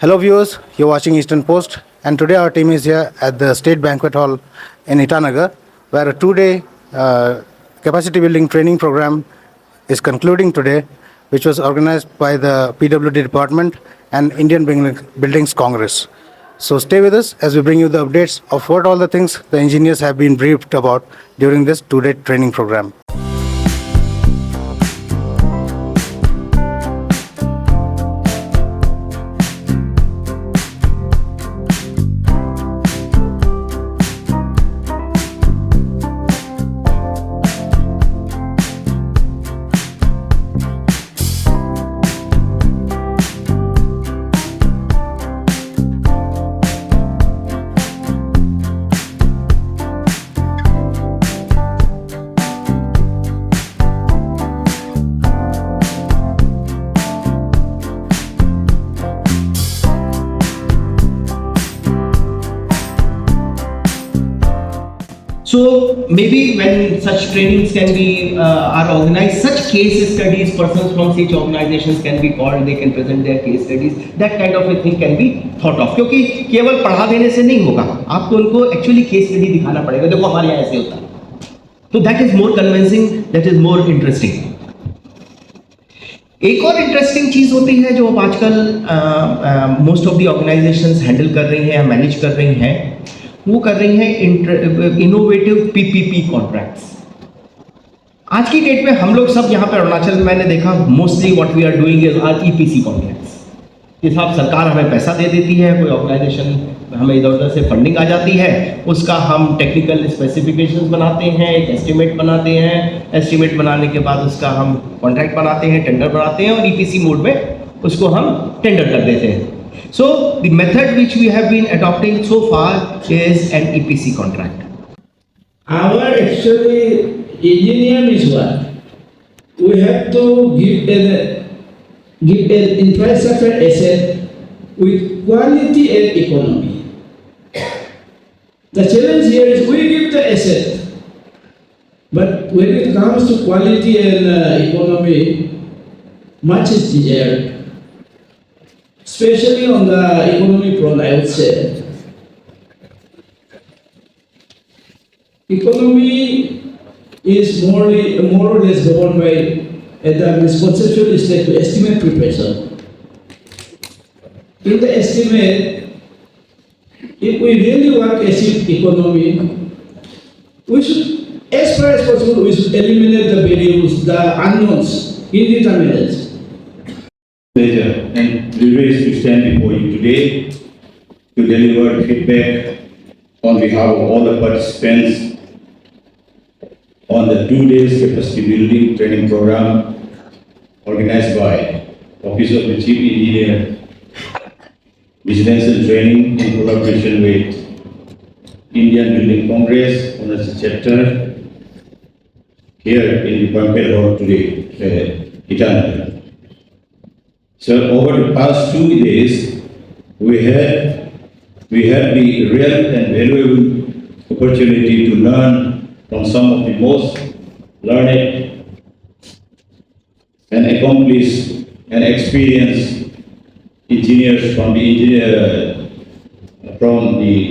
Hello, viewers. You're watching Eastern Post, and today our team is here at the State Banquet Hall in Itanagar, where a two-day capacity building training program is concluding today, which was organized by the PWD department and Indian Buildings Congress. So stay with us as we bring you the updates of what all the things the engineers have been briefed about during this two-day training program. So maybe when such trainings can be are organized, such case studies, persons from such organizations can be called, they can present their case studies. That kind of a thing can be thought of. क्योंकि केवल पढ़ा देने से नहीं होगा, आपको उनको actually case study दिखाना पड़ेगा. देखो हमारे यहाँ ऐसे होता है. तो that is more convincing, that is more interesting. एक और इंटरेस्टिंग चीज होती है जो अब आजकल most of the organisations handle कर रही हैं या मैनेज कर रही हैं, वो कर रही हैं इनोवेटिव पीपीपी कॉन्ट्रैक्ट्स. आज की डेट में हम लोग सब यहाँ पे अरुणाचल में मैंने देखा mostly what we are doing is our EPC contracts. ये साहब सरकार हमें पैसा दे देती है, कोई ऑर्गेनाइजेशन हमें इधर उधर से फंडिंग आ जाती है, उसका हम टेक्निकल स्पेसिफिकेशंस बनाते हैं, एक एस्टिमेट बनाते हैं, एस्टिमेट बनाने के बाद उसका हम कॉन्ट्रैक्ट बनाते हैं, टेंडर बनाते हैं और ईपीसी मोड में उसको हम टेंडर कर देते हैं. So the method which we have been adopting so far is an EPC contract. Our actually engineer is what? We have to give an infrastructure asset with quality and economy. The challenge here is we give the asset, but when it comes to quality and economy, much is desired. Especially on the economy front, I would say. Economy is more or less governed by the conceptual stage to estimate preparation. In the estimate, if we really want to achieve economy, we should, as far as possible, we should eliminate the variables, the unknowns, indeterminates. Pleasure and privilege to stand before you today to deliver feedback on behalf of all the participants on the 2 days capacity building training program organized by Office of the Chief Engineer, Residential Training in collaboration with Indian Building Congress on the chapter here in the Banquet Hall today, Itanagar. So over the past 2 days, we had the real and valuable opportunity to learn from some of the most learned and accomplished and experienced engineers from the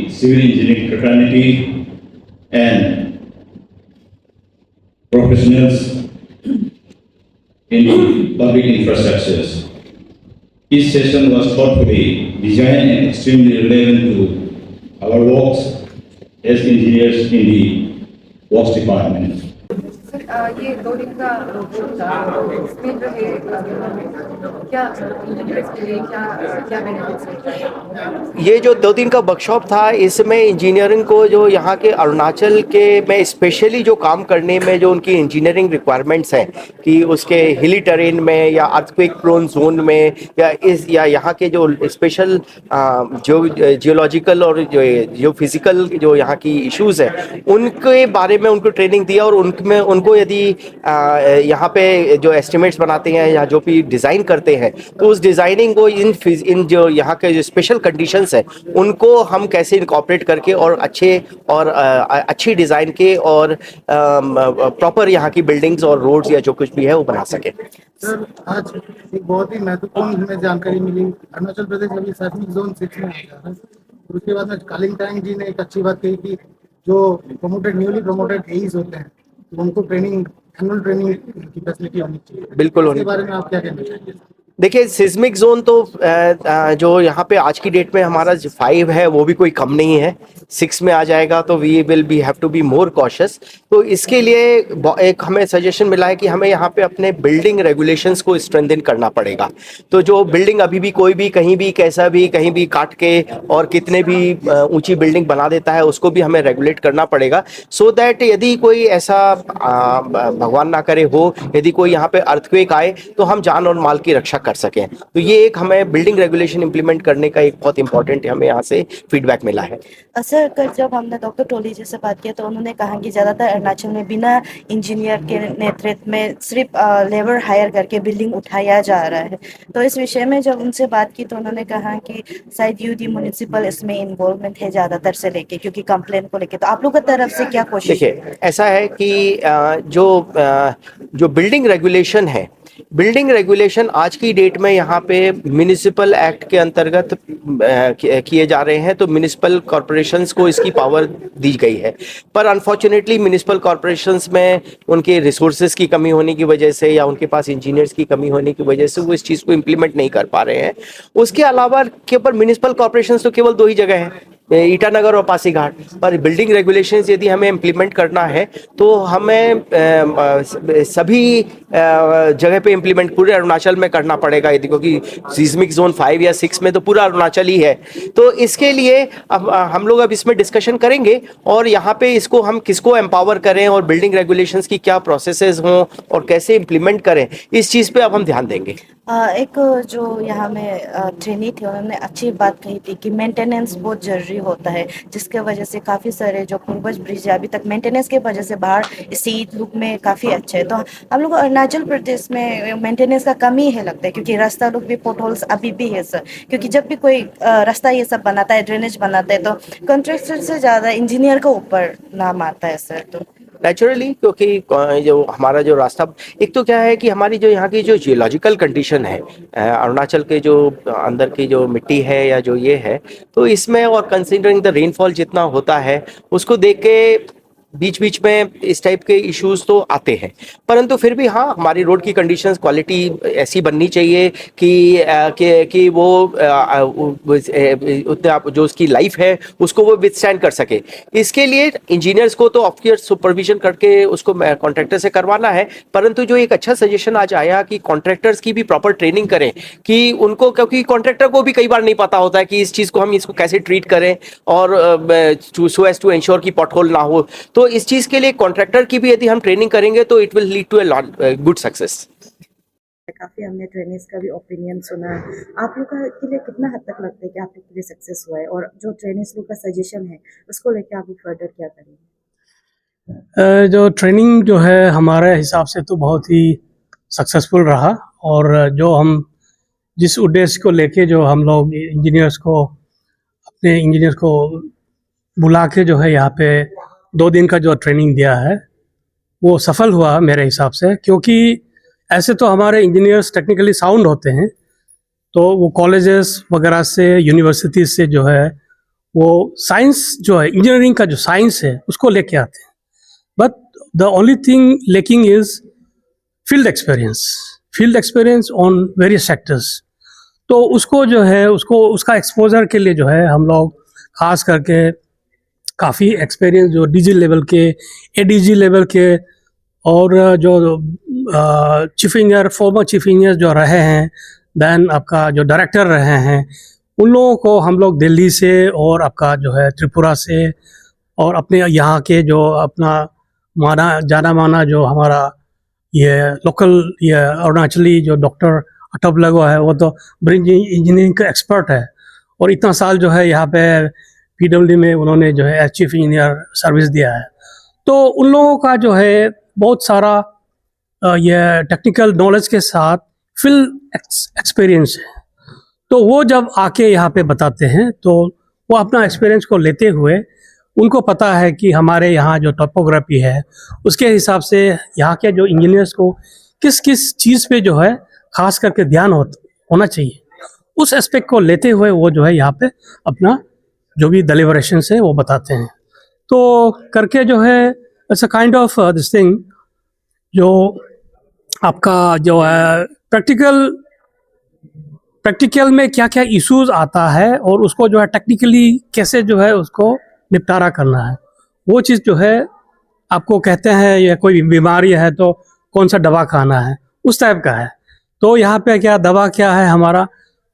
civil engineering fraternity and professionals in the public infrastructures. Each session was thoughtfully designed and extremely relevant to our works as engineers in the works department. Sir ये 2 दिन का workshop था, इसमें जो है क्या engineers के लिए क्या बेनिफिट्स हैं? ये जो 2 दिन का वर्कशॉप था, इसमें इंजीनियरिंग को जो यहाँ के अरुणाचल के में स्पेशली जो काम करने में जो उनकी इंजीनियरिंग रिक्वायरमेंट्स हैं कि उसके हिली टेरेन में या अर्थक्वेक प्रोन जोन में या यहाँ के जो स्पेशल जियोलॉजिकल और जो फिजिकल जो यहाँ की इश्यूज हैं उनके बारे में उनको ट्रेनिंग दिया और उनको यदि यहाँ पे जो एस्टिमेट्स बनाते हैं या जो भी डिज़ाइन करते हैं, तो उस डिज़ाइनिंग को इन जो यहाँ के जो स्पेशल कंडीशंस हैं उनको हम कैसे इनकॉर्पोरेट करके और अच्छी डिज़ाइन के और प्रॉपर यहाँ की बिल्डिंग्स और रोड्स या जो कुछ भी है वो बना सकें। सर, आज एक बहुत ही महत्वपूर्ण हमें जानकारी मिली। अरुणाचल प्रदेश अभी सेस्मिक जोन 6 में आ गया है। और उसके बाद में कालिंगतांग जी ने एक अच्छी बात कही कि जो न्यूली प्रमोटेड एईज होते हैं, तो उनको एनुअल ट्रेनिंग की फैसिलिटी होनी चाहिए। बिल्कुल इसके बारे में आप क्या कहना चाहेंगे? देखिए, सिस्मिक जोन तो जो यहाँ पे आज की डेट में हमारा 5 है वो भी कोई कम नहीं है। 6 में आ जाएगा तो we will be have to be more cautious. तो इसके लिए एक हमें सजेशन मिला है कि हमें यहाँ पे अपने बिल्डिंग रेगुलेशंस को स्ट्रेंथन करना पड़ेगा। तो जो बिल्डिंग अभी भी कोई भी कहीं भी कैसा भी कहीं भी काट के और कितने भी ऊंची बिल्डिंग बना देता है उसको भी हमें रेगुलेट करना पड़ेगा, सो दैट यदि कोई ऐसा भगवान ना करे हो, यदि कोई यहाँ पे अर्थक्वेक आए तो हम जान और माल की रक्षा कर सकें। तो ये एक हमें बिल्डिंग रेगुलेशन इंप्लीमेंट करने का एक बहुत इंपॉर्टेंट हमें यहाँ से फीडबैक मिला है। सर, कल जब हमने डॉक्टर टोली जी से बात किया तो उन्होंने कहा कि ज़्यादातर अरुणाचल में बिना इंजीनियर के नेतृत्व में सिर्फ लेबर हायर करके बिल्डिंग उठाया जा रहा है। तो इस विषय में जब उनसे बात की तो उन्होंने कहा कि शायद यूडी म्युनिसिपल इसमें इन्वॉल्वमेंट है ज़्यादातर से लेके, क्योंकि कंप्लेन को लेके। तो आप लोग की तरफ से क्या कोशिश? देखिए, ऐसा है कि जो बिल्डिंग रेगुलेशन है, बिल्डिंग रेगुलेशन आज की डेट में यहाँ पे म्युनिसिपल एक्ट के अंतर्गत किए जा रहे हैं। तो म्युनिसिपल कॉरपोरेशंस को इसकी पावर दी गई है, पर अनफॉर्चुनेटली म्युनिसिपल कॉरपोरेशंस में उनके रिसोर्सेज की कमी होने की वजह से या उनके पास इंजीनियर्स की कमी होने की वजह से वो इस चीज़ को इम्प्लीमेंट नहीं कर पा रहे हैं। उसके अलावा केवल म्युनिसिपल कॉरपोरेशंस तो केवल 2 ही जगह हैं, ईटानगर और पासीघाट। पर बिल्डिंग रेगुलेशंस यदि हमें इम्प्लीमेंट करना है तो हमें सभी जगह पे इम्प्लीमेंट पूरे अरुणाचल में करना पड़ेगा, यदि क्योंकि सीस्मिक जोन 5 या 6 में तो पूरा अरुणाचल ही है। तो इसके लिए अब हम लोग अब इसमें डिस्कशन करेंगे और यहाँ पे इसको हम किसको एम्पावर करें और बिल्डिंग रेगुलेशंस की क्या प्रोसेसेस हों और कैसे इम्प्लीमेंट करें, इस चीज़ पे अब हम ध्यान देंगे। एक जो यहाँ में ट्रेनी थे उन्होंने अच्छी बात कही थी कि मेंटेनेंस बहुत ज़रूरी होता है, जिसके वजह से काफ़ी सारे जो पूर्वज ब्रिज अभी तक मेंटेनेंस के वजह से बाहर सीट लुक में काफ़ी अच्छे है। तो हम लोग अरुणाचल प्रदेश में मेंटेनेंस का कमी है लगता है, क्योंकि रास्ता लुक भी पोर्ट होल्स अभी भी है सर। क्योंकि जब भी कोई रास्ता ये सब बनाता है, ड्रेनेज बनाता है, तो कॉन्ट्रैक्टर से ज़्यादा इंजीनियर का ऊपर नाम आता है सर। तो नेचुरली, क्योंकि जो हमारा जो रास्ता, एक तो क्या है कि हमारी जो यहाँ की जो जियोलॉजिकल कंडीशन है, अरुणाचल के जो अंदर की जो मिट्टी है या जो ये है, तो इसमें और कंसिडरिंग द रेनफॉल जितना होता है उसको देख के बीच बीच में इस टाइप के इश्यूज तो आते हैं। परंतु फिर भी हाँ, हमारी रोड की कंडीशंस क्वालिटी ऐसी बननी चाहिए कि वो उतना जो उसकी लाइफ है उसको वो विथस्टैंड कर सके। इसके लिए इंजीनियर्स को तो ऑफकोर्स सुपरविजन करके उसको कॉन्ट्रैक्टर से करवाना है, परंतु जो एक अच्छा सजेशन आज आया कि कॉन्ट्रैक्टर्स की भी प्रॉपर ट्रेनिंग करें, कि उनको, क्योंकि कॉन्ट्रैक्टर को भी कई बार नहीं पता होता है कि इस चीज़ को हम इसको कैसे ट्रीट करें और सो एज टू एंश्योर कि पॉटहोल ना हो। तो इस चीज के लिए कॉन्ट्रैक्टर की भी यदि हम ट्रेनिंग करेंगे तो it will lead to a good success. काफ़ी हमने ट्रेनिंग्स का भी ओपिनियन सुना। आप लोग के लिए कितना हद तक लगता है कि आप लोग के लिए सक्सेस हुआ है, और जो ट्रेनिंग्स लोग का सजेशन है उसको लेके आप लोग फर्दर क्या करेंगे? जो ट्रेनिंग जो है हमारे हिसाब से तो बहुत ही सक्सेसफुल रहा, और जो हम जिस उद्देश्य को लेके जो हम लोग अपने इंजीनियर्स को बुला के जो है यहाँ पे 2 दिन का जो ट्रेनिंग दिया है वो सफल हुआ मेरे हिसाब से। क्योंकि ऐसे तो हमारे इंजीनियर्स टेक्निकली साउंड होते हैं, तो वो कॉलेजेस वगैरह से, यूनिवर्सिटीज से जो है वो साइंस जो है, इंजीनियरिंग का जो साइंस है उसको लेके आते हैं। But the only thing lacking is field experience on various sectors. तो उसको जो है उसका एक्सपोजर के लिए जो है हम लोग खास करके काफ़ी एक्सपीरियंस जो डीजी लेवल के, एडीजी लेवल के, और जो chief engineer, former chief engineer जो रहे हैं, देन आपका जो डायरेक्टर रहे हैं, उन लोगों को हम लोग दिल्ली से और आपका जो है त्रिपुरा से और अपने यहाँ के जो अपना जाना माना जो हमारा ये लोकल ये अरुणाचली जो डॉक्टर अटप लगवा है, वो तो ब्रिज इंजीनियरिंग का एक्सपर्ट है और इतना साल जो है यहाँ पे पीडब्ल्यूडी में उन्होंने जो है एज चीफ इंजीनियर सर्विस दिया है। तो उन लोगों का जो है बहुत सारा ये टेक्निकल नॉलेज के साथ फील्ड एक्सपीरियंस है। तो वो जब आके यहाँ पे बताते हैं तो वो अपना एक्सपीरियंस को लेते हुए उनको पता है कि हमारे यहाँ जो टोपोग्राफी है उसके हिसाब से यहाँ के जो इंजीनियर्स को किस किस चीज़ पे जो है खास करके ध्यान होना चाहिए, उस एस्पेक्ट को लेते हुए वो जो है यहाँ पे अपना जो भी डेलिब्रेशन है वो बताते हैं। तो करके जो है it's a kind of this thing जो आपका जो है प्रैक्टिकल में क्या क्या इश्यूज आता है और उसको जो है टेक्निकली कैसे जो है उसको निपटारा करना है, वो चीज़ जो है आपको कहते हैं या कोई बीमारी है तो कौन सा दवा खाना है, उस टाइप का है। तो यहाँ पे क्या दवा क्या है हमारा,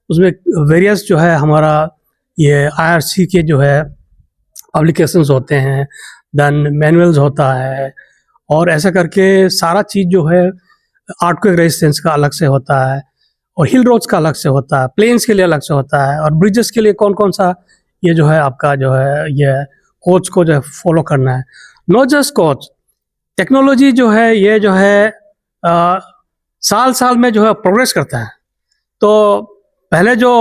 उसमें वेरियस जो है हमारा ये IRC के जो है पब्लिकेशंस होते हैं, देन मैनुअल्स होता है, और ऐसा करके सारा चीज़ जो है अर्थक्वेक रेजिस्टेंस का अलग से होता है और हिल रोड्स का अलग से होता है, प्लेन्स के लिए अलग से होता है, और ब्रिजेस के लिए कौन कौन सा ये जो है आपका जो है ये कोच को जो है फॉलो करना है। नॉट जस्ट कोच, टेक्नोलॉजी जो है ये जो है साल साल में जो है प्रोग्रेस करता है। तो पहले जो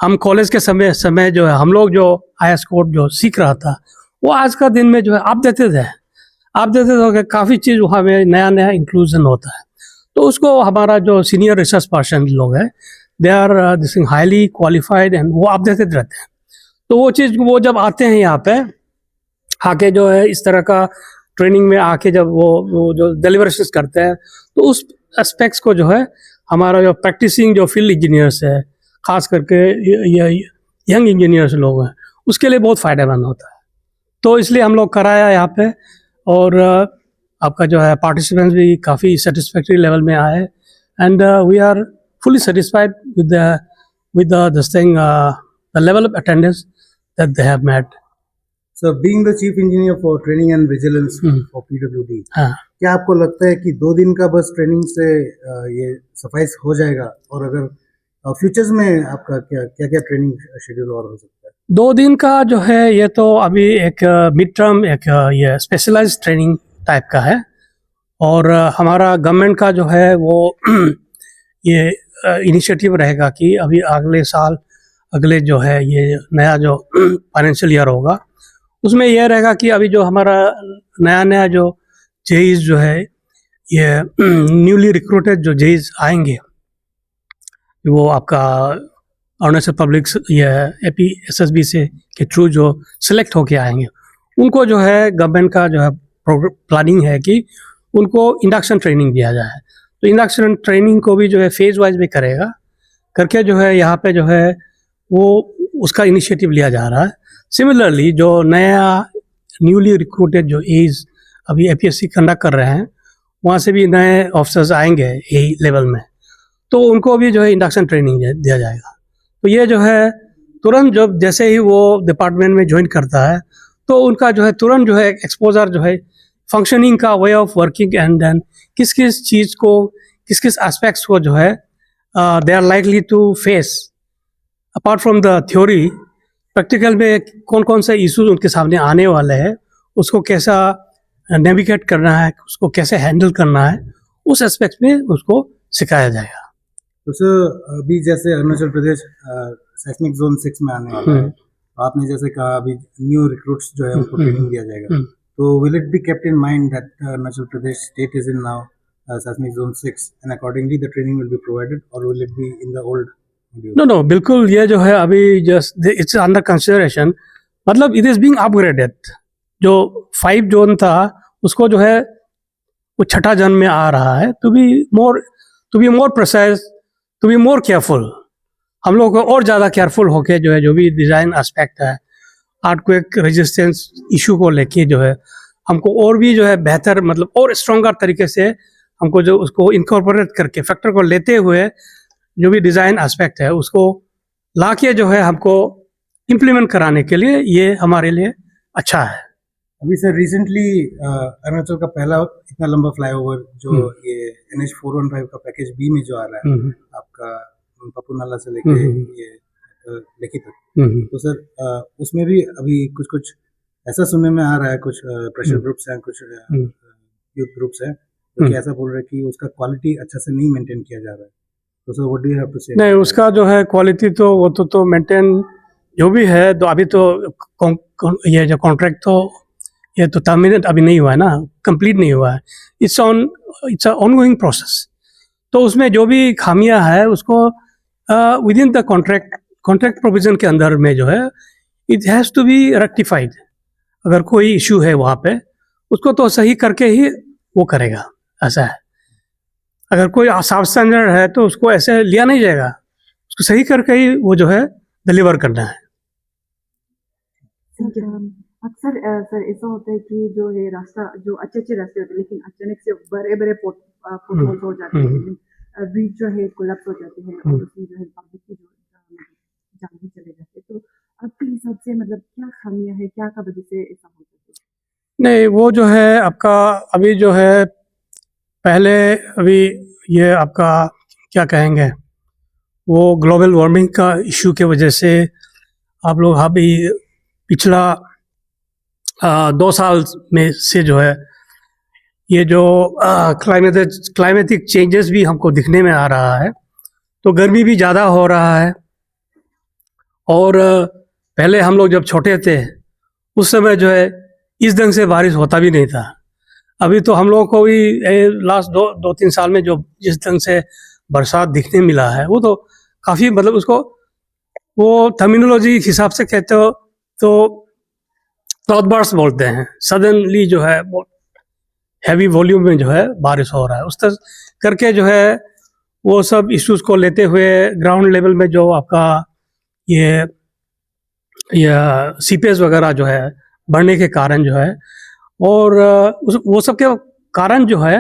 हम कॉलेज के समय जो है हम लोग जो IS कोड जो सीख रहा था वो आज का दिन में जो है आप देते थे काफ़ी चीज़ वहाँ में नया इंक्लूजन होता है। तो उसको हमारा जो सीनियर रिसर्च पर्सन लोग हैं they are this highly qualified and वो अपडेटेड रहते हैं। तो वो चीज़ वो जब आते हैं यहाँ पे आके जो है इस तरह का ट्रेनिंग में आके जब वो जो डेलिब्रेशंस करते हैं तो उस एस्पेक्ट्स को जो है हमारा जो प्रैक्टिसिंग जो फील्ड इंजीनियर्स है खास करके ये यंग इंजीनियर्स लोग हैं उसके लिए बहुत फ़ायदेमंद होता है। तो इसलिए हम लोग कराया यहाँ पे, और आपका जो है पार्टिसिपेंट्स भी काफ़ी सेटिस्फैक्ट्री लेवल में आए and we are fully satisfied with this thing, the level of attendance that they have met. So, being the chief engineer for training and vigilance for PWD, हाँ, क्या आपको लगता है कि 2 दिन का बस ट्रेनिंग से ये सफाइस हो जाएगा, और अगर फ्यूचर्स में आपका क्या ट्रेनिंग शेड्यूल और हो सकता है? 2 दिन का जो है ये तो अभी एक मिड टर्म एक ये स्पेशलाइज्ड ट्रेनिंग टाइप का है, और हमारा गवर्नमेंट का जो है वो ये इनिशिएटिव रहेगा कि अभी अगले साल अगले जो है ये नया जो फाइनेंशियल ईयर होगा उसमें यह रहेगा कि अभी जो हमारा नया जो जेईज जो है ये न्यूली रिक्रूटेड जो जेईज आएंगे वो आपका अरुणाचल पब्लिक ये APSSB से के थ्रू जो सिलेक्ट होके आएंगे उनको जो है गवर्नमेंट का जो है प्लानिंग है कि उनको इंडक्शन ट्रेनिंग दिया जाए। तो इंडक्शन ट्रेनिंग को भी जो है फेज वाइज में करेगा करके जो है यहाँ पे जो है वो उसका इनिशिएटिव लिया जा रहा है। सिमिलरली जो नया न्यूली रिक्रूटेड जो एज अभी APSC कंडक्ट कर रहे हैं वहाँ से भी नए ऑफिसर्स आएंगे A लेवल में, तो उनको भी जो है इंडक्शन ट्रेनिंग दिया जाएगा। तो ये जो है तुरंत जब जैसे ही वो डिपार्टमेंट में ज्वाइन करता है तो उनका जो है तुरंत जो है एक्सपोजर जो है फंक्शनिंग का way of working and then किस किस चीज़ को किस किस एस्पेक्ट्स को जो है they are likely to face apart from the theory, practical में कौन कौन से इश्यूज उनके सामने आने वाले हैं, उसको कैसा नेविगेट करना है, उसको कैसे हैंडल करना है, उस एस्पेक्ट में उसको सिखाया जाएगा। तो सर अभी जैसे अरुणाचल प्रदेश सेस्मिक जोन 6 में आने वाला है, आपने जैसे कहा अभी न्यू रिक्रूट्स जो है उनको ट्रेनिंग दिया जाएगा, तो will it be kept in mind that Arunachal Pradesh state is in now seismic zone 6 and accordingly the training will be provided, or will it be in the old module? No, बिल्कुल ये जो है अभी just it's under consideration, मतलब it is being upgraded. जो 5 zone था उसको जो है वो 6ठा जोन में आ रहा है, to be more precise, to be more careful. हम लोग को और ज़्यादा केयरफुल होके जो है जो भी डिज़ाइन एस्पेक्ट है अर्थक्वेक रेजिस्टेंस इशू को लेके जो है हमको और भी जो है बेहतर मतलब और स्ट्रॉन्गर तरीके से हमको जो उसको इनकॉर्पोरेट करके फैक्टर को लेते हुए जो भी डिज़ाइन एस्पेक्ट है उसको लाके जो है हमको इम्प्लीमेंट कराने के लिए ये हमारे लिए अच्छा है। अभी सर रिसेंटली अरुणाचल का पहला इतना लंबा फ्लाईओवर जो ये NH415 का पैकेज B में जो आ रहा है आपका पप्पू नाला से लेके ये लेखी तक, तो सर उसमें भी अभी कुछ ऐसा सुनने में आ रहा है, कुछ प्रेशर ग्रुप्स हैं, कुछ यूथ ग्रुप्स हैं जो कि ऐसा बोल रहे हैं कि उसका क्वालिटी अच्छा से नहीं मेंटेन किया जा रहा है, तो sir what do you have to say? नहीं, उसका जो है क्वालिटी तो वो तो मेंटेन जो भी है, तो अभी तो ये जो कॉन्ट्रैक्ट तो ये तो टर्मिनेट अभी नहीं हुआ है ना, कंप्लीट नहीं हुआ है, इट्स ऑनगोइंग प्रोसेस। तो उसमें जो भी खामियां है उसको within the contract provision के अंदर में जो है it has to be rectified. अगर कोई इशू है वहाँ पे उसको तो सही करके ही वो करेगा, ऐसा है। अगर कोई साफ स्टैंडर्ड है तो उसको ऐसे लिया नहीं जाएगा, उसको सही करके ही वो जो है डिलीवर करना है। अक्सर सर ऐसा होता है कि जो है रास्ता जो अच्छे रास्ते होते हैं लेकिन अचानक से बड़े बड़े पोटहोल्स हो जाते हैं, ब्रिज जो है कोलैप्स हो जाते हैं और उसमें जो है पब्लिक की जो जान भी चले जाते हैं। तो आपके हिसाब से मतलब क्या खामियां है, क्या का वजह से ऐसा हो जाता है? नहीं, वो जो है आपका अभी जो है पहले अभी ये आपका क्या कहेंगे, वो ग्लोबल वार्मिंग का इशू के वजह से आप लोग अभी पिछला 2 साल में से जो है ये जो क्लाइमेटिक चेंजेस भी हमको दिखने में आ रहा है। तो गर्मी भी ज़्यादा हो रहा है, और पहले हम लोग जब छोटे थे उस समय जो है इस ढंग से बारिश होता भी नहीं था। अभी तो हम लोगों को भी लास्ट 2-3 साल में जो जिस ढंग से बरसात दिखने मिला है वो तो काफ़ी, मतलब उसको वो टर्मिनोलॉजी के हिसाब से कहते हो तो क्लाउडबर्स्ट बोलते हैं। सडनली जो है बहुत हैवी वॉल्यूम में जो है बारिश हो रहा है, उस तरह करके जो है वो सब इश्यूज़ को लेते हुए ग्राउंड लेवल में जो आपका ये सीपेज वगैरह जो है बढ़ने के कारण जो है, और वो सब के कारण जो है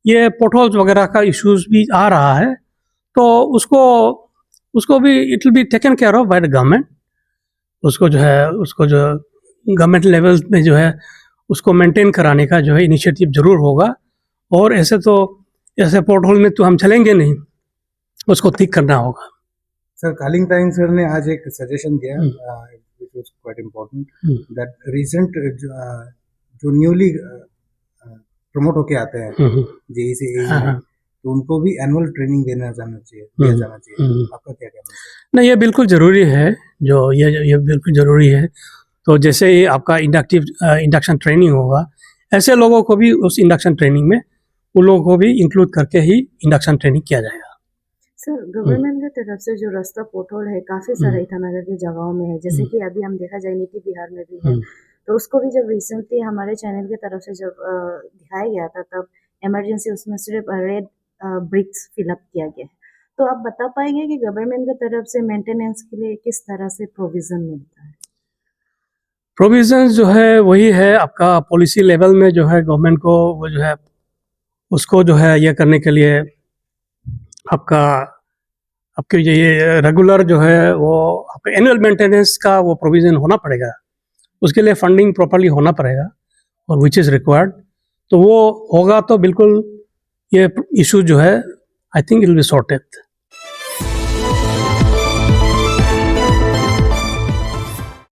ये पोटहोल्स वगैरह का इश्यूज भी आ रहा है। तो उसको भी it will be taken care of by the government. उसको जो गवर्नमेंट लेवल में जो है उसको मेंटेन कराने का जो है इनिशिएटिव जरूर होगा, और ऐसे पोटहोल में तो हम चलेंगे नहीं, उसको ठीक करना होगा। सर कालिंग सर ने आज एक सजेशन दिया which was quite important that recent जो न्यूली प्रमोट होके आते हैं जेईसी तो उनको भी एनुअल ट्रेनिंग दिया जाना चाहिए। आपका क्या कहना है? नहीं, ये बिल्कुल ज़रूरी है, ये बिल्कुल ज़रूरी है। तो जैसे ही आपका इंडक्शन ट्रेनिंग होगा, ऐसे लोगों को भी उस इंडक्शन ट्रेनिंग में उन लोगों को भी इंक्लूड करके ही इंडक्शन ट्रेनिंग किया जाएगा। सर गवर्नमेंट की तरफ से जो रास्ता पोर्टल है काफ़ी सारे ईटानगर की जगहों में है, जैसे कि अभी हम देखा जाए नीति बिहार में भी है। तो उसको भी जब रिसेंटली हमारे चैनल की तरफ से जब दिखाया गया था तब इमरजेंसी उसमें सिर्फ रेड ब्रिक्स फिलअप किया गया है। तो आप बता पाएंगे कि गवर्नमेंट की तरफ से मेंटेनेंस के लिए किस तरह से प्रोविज़न मिलता है? प्रोविज़न जो है वही है आपका पॉलिसी लेवल में जो है गवर्नमेंट को वो जो है उसको जो है ये करने के लिए आपके ये रेगुलर जो है वो आपका एनुअल मेंटेनेंस का वो प्रोविज़न होना पड़ेगा, उसके लिए फंडिंग प्रॉपर्ली होना पड़ेगा और विच इज़ रिक्वायर्ड। तो वो होगा तो बिल्कुल ये इशू जो है I think it will be sorted.